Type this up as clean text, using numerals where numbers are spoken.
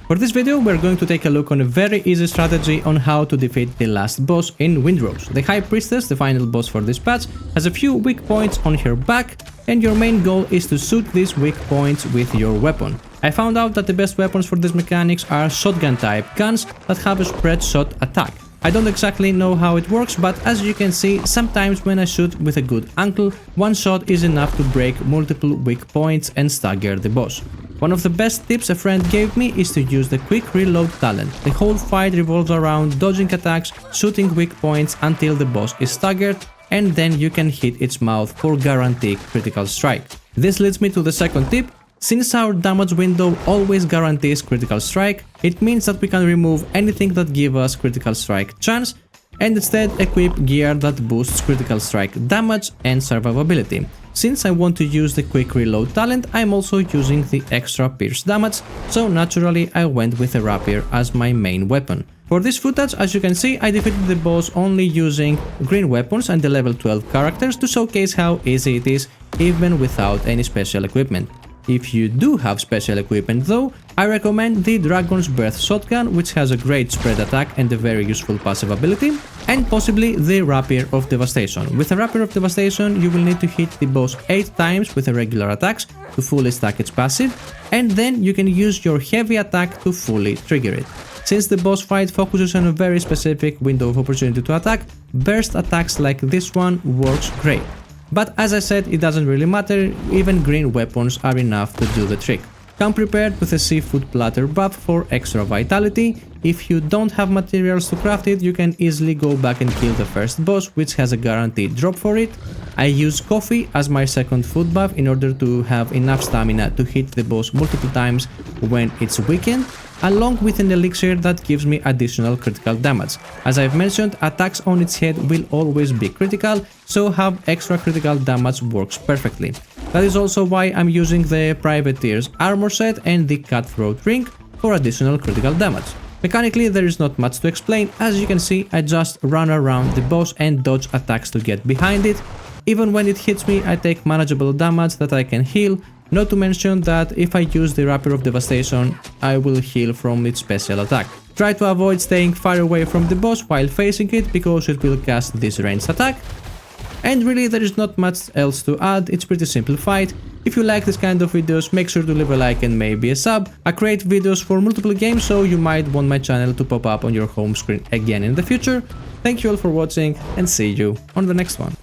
For this video we're going to take a look on a very easy strategy on how to defeat the last boss in Windrose. The High Priestess, the final boss for this patch, has a few weak points on her back, and your main goal is to shoot these weak points with your weapon. I found out that the best weapons for these mechanics are shotgun type guns that have a spread shot attack. I don't exactly know how it works, but as you can see, sometimes when I shoot with a good angle, one shot is enough to break multiple weak points and stagger the boss. One of the best tips a friend gave me is to use the quick reload talent. The whole fight revolves around dodging attacks, shooting weak points until the boss is staggered, and then you can hit its mouth for guaranteed critical strike. This leads me to the second tip. Since our damage window always guarantees critical strike, it means that we can remove anything that gives us critical strike chance and instead equip gear that boosts critical strike damage and survivability. Since I want to use the quick reload talent, I'm also using the extra pierce damage, so naturally I went with a rapier as my main weapon. For this footage, as you can see, I defeated the boss only using green weapons and the level 12 characters to showcase how easy it is even without any special equipment. If you do have special equipment though, I recommend the Dragon's Breath shotgun, which has a great spread attack and a very useful passive ability, and possibly the Rapier of Devastation. With a Rapier of Devastation, you will need to hit the boss 8 times with a regular attacks to fully stack its passive, and then you can use your heavy attack to fully trigger it. Since the boss fight focuses on a very specific window of opportunity to attack, burst attacks like this one works great. But as I said, it doesn't really matter, even green weapons are enough to do the trick. Come prepared with a seafood platter buff for extra vitality. If you don't have materials to craft it, you can easily go back and kill the first boss, which has a guaranteed drop for it. I use coffee as my second food buff in order to have enough stamina to hit the boss multiple times when it's weakened, along with an elixir that gives me additional critical damage. As I've mentioned, attacks on its head will always be critical, so have extra critical damage works perfectly. That is also why I'm using the Privateer's armor set and the Cutthroat ring for additional critical damage. Mechanically, there is not much to explain. As you can see, I just run around the boss and dodge attacks to get behind it. Even when it hits me, I take manageable damage that I can heal. Not to mention that if I use the Rapier of Devastation, I will heal from its special attack. Try to avoid staying far away from the boss while facing it, because it will cast this ranged attack. And really, there is not much else to add, it's pretty simple fight. If you like this kind of videos, make sure to leave a like and maybe a sub. I create videos for multiple games, so you might want my channel to pop up on your home screen again in the future. Thank you all for watching, and see you on the next one.